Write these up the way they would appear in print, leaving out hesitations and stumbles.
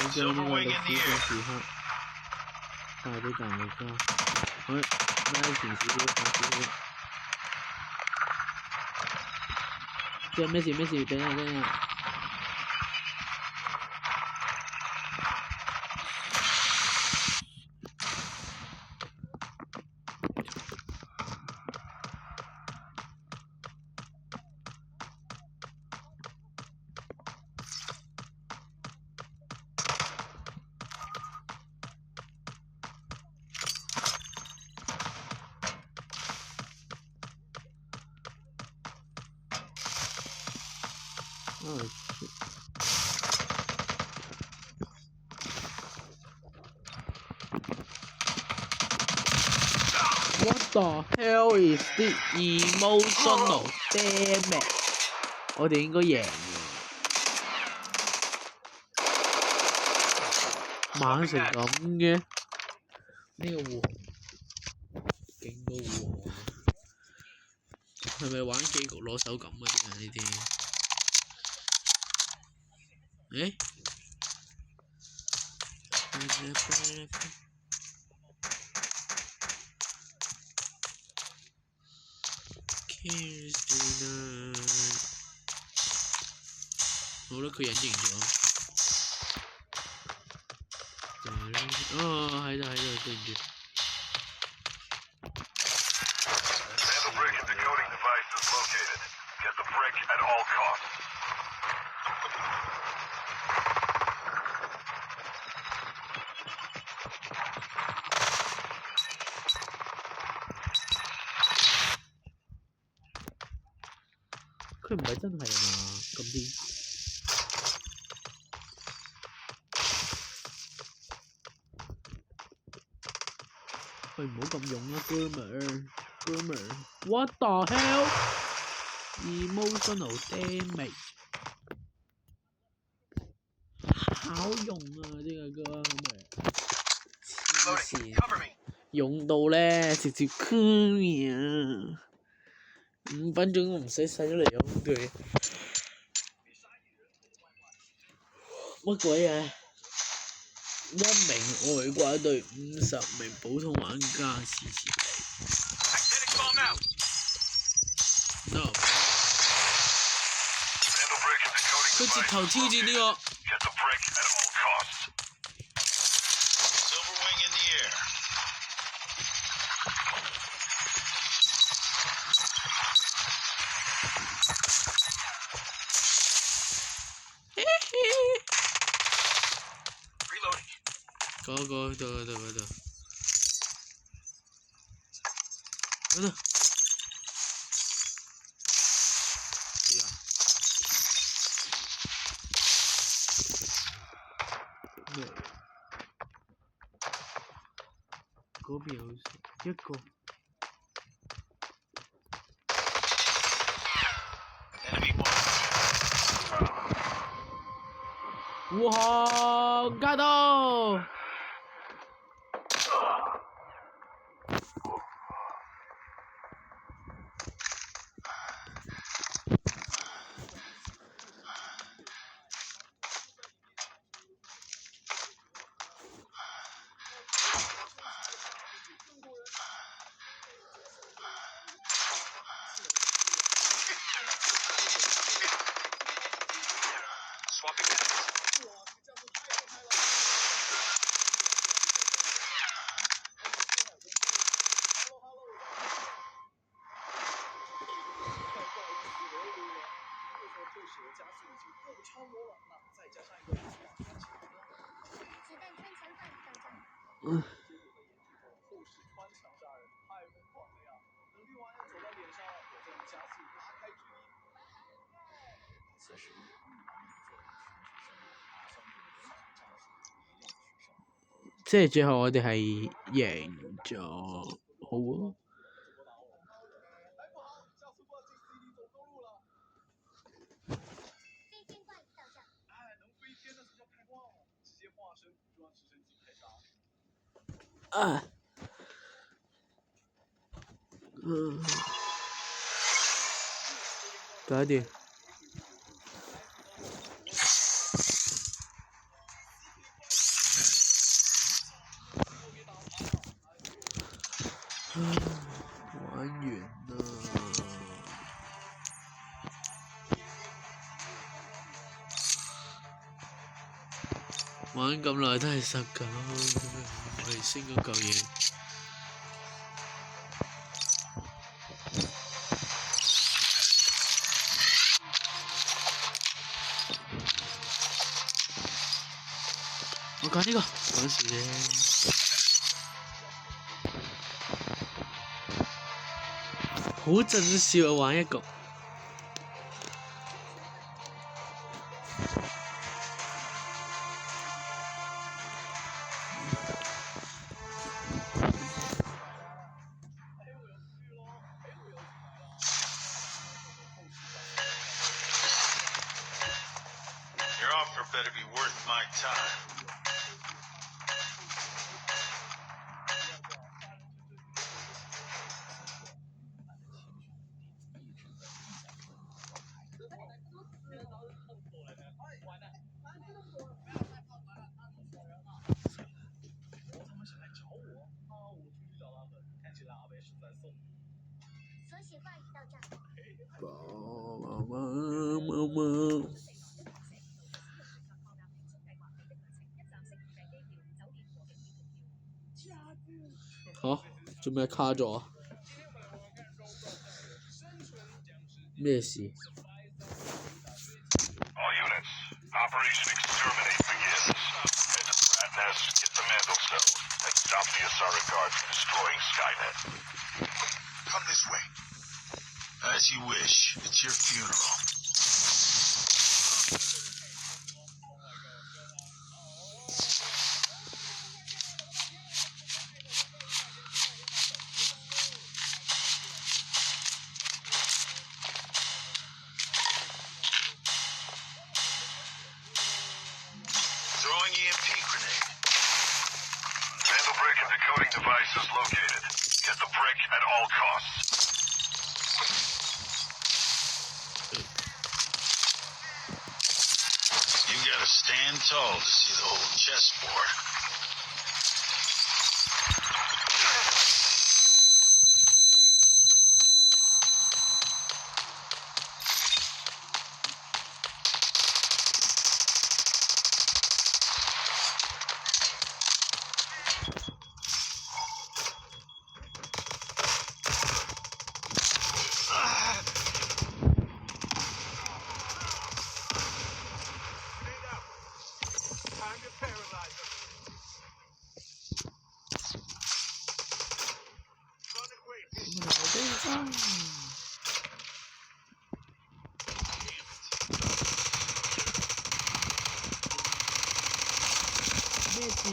將呢個歷史性時刻帶俾大家。好，拉前少少，快少少。即係咩事？等下。What the hell is this emotional damage？ 我哋應該贏嘅，猛成咁嘅，呢個護航勁過護航，係咪玩機局攞手感嗰啲啊？呢啲，好啦，佢隱形咗。哦，喺度，對唔住。佢唔係真係啊嘛，咁啲。喂，唔好咁勇啦，哥們兒 ，What the hell？Emotional damage， 好勇啊！呢個哥們，黐線，勇到咧直接ฆ่人！5分鐘都唔使使咗嚟用佢，乜鬼啊！1名外掛對50名普通玩家試試地。No， 佢直頭挑戰呢個。嗰度。嗰邊有一個。護航加到。即係最後我哋係贏咗，好啊！搞掂。玩完啦，玩咁耐都係19，未升嗰嚿嘢。我揀呢個講笑啫，好正笑啊！玩一局。Your offer better be worth my time.嚇？做咩卡咗？咩事？ All units, Operation Exterminate begins. Head to the Rat Nest, get the Mandel cell, and stop the Asara Guard from destroying Skynet. Come this way. As you wish. It's your funeral. Throwing EMP grenade. Mandel brick and decoding device is located. Get the brick at all costs. You gotta stand tall to see the whole chessboard.咩事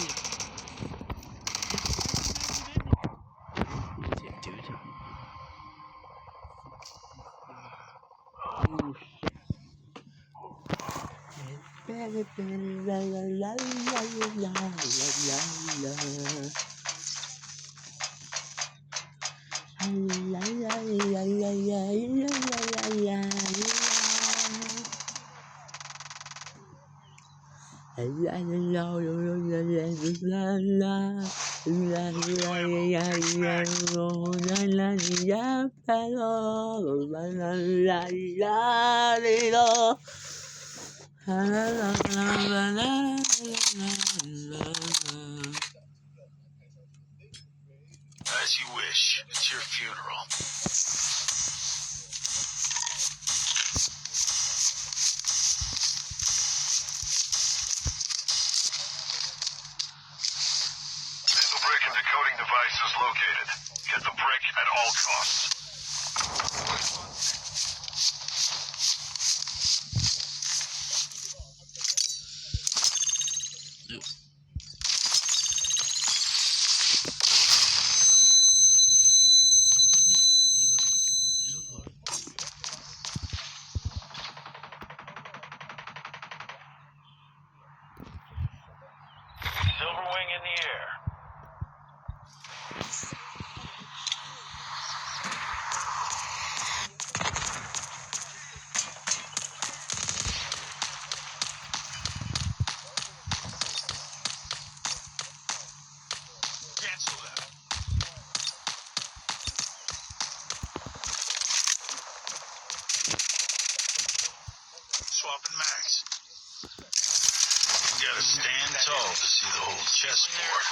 ？As you wish. It's your funeral. Mandel brick and decoding device is located. Get the brick at all costs. Silverwing in the air. Cancel that. gotta stand tall to see the whole chessboard.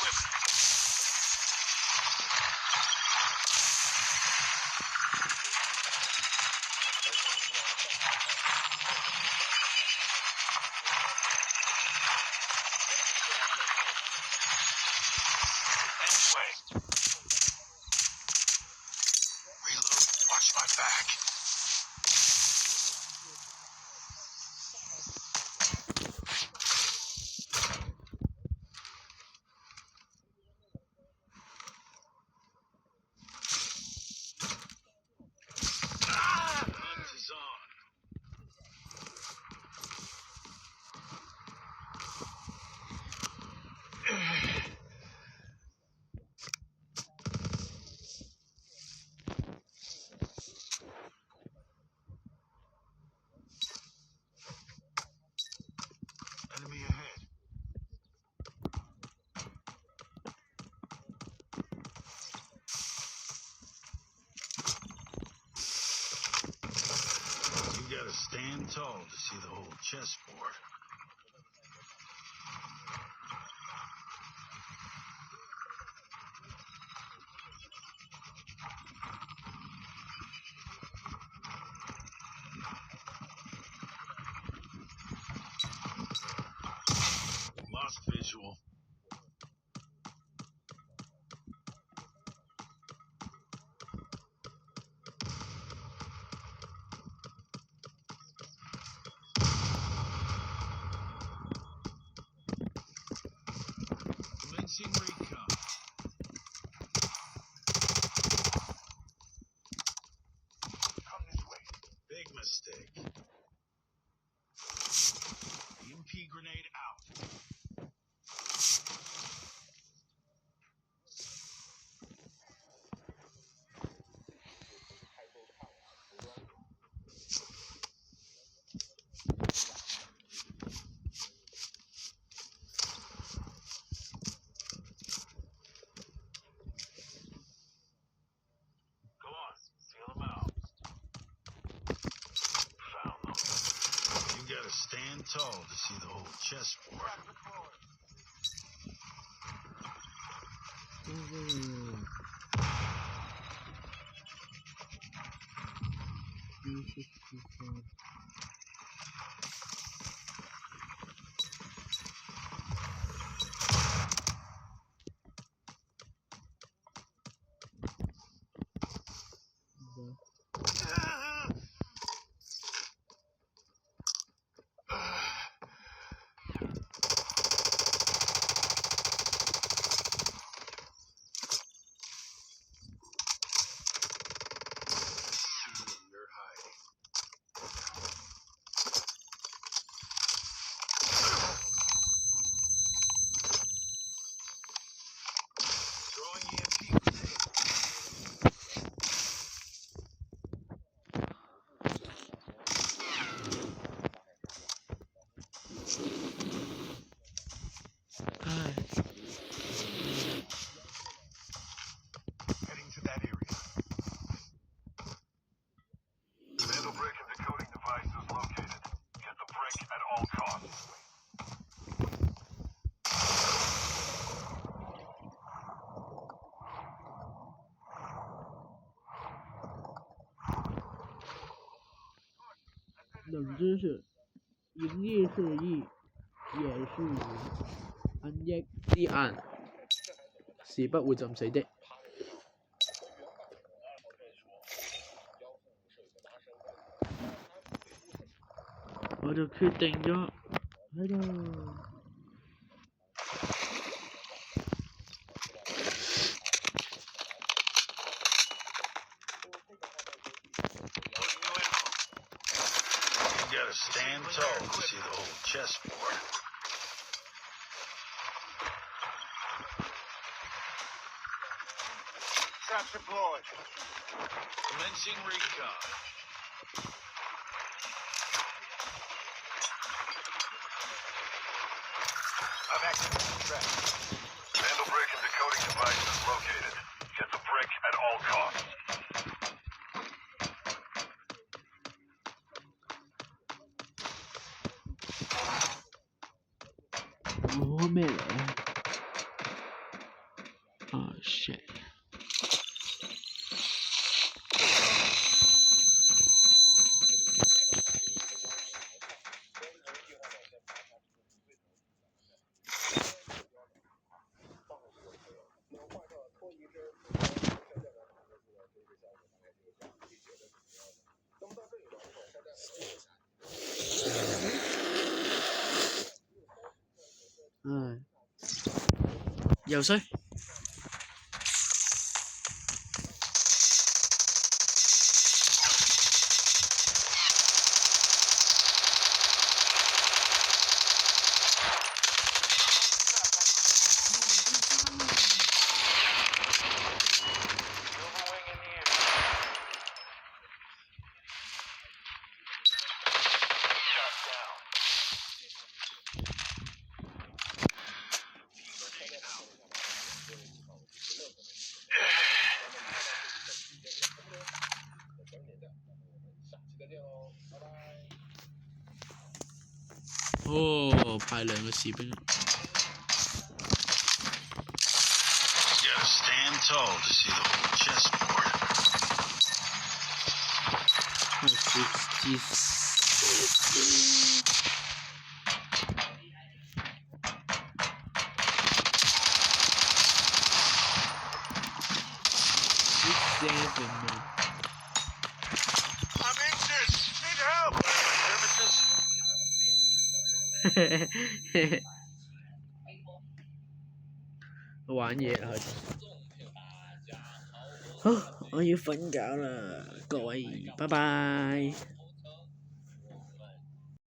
Reload. Watch my back. Hunt is on. Enemy ahead. You gotta stand tall to see the whole chessboard. Lost visual. Commencing recon. Come this way. Big mistake. EMP grenade out. Go on, seal them out. Found them. You gotta stand tall to see the whole chessboard. You're hiding. Throwing EMP grenade. Heading to that area. Vandal brick and decoding devices located. Get the brick at all costs.冷知識：營業是義，也是義。恩益之眼是不會浸死的。我就決定咗喺度。You gotta stand tall to see the whole chessboard. Traps deployed. Commencing recon. I've activated the trap. Vandal brick and decoding devices located. Get the brick at all costs. 哦咩嚟啊？啊 shit！唉，游水。哦，派2個士兵。Gotta stand tall to see the whole chessboard. I'm anxious. Need help. Services. 玩嘢啦，好，我要瞓覺啦，各位，拜拜。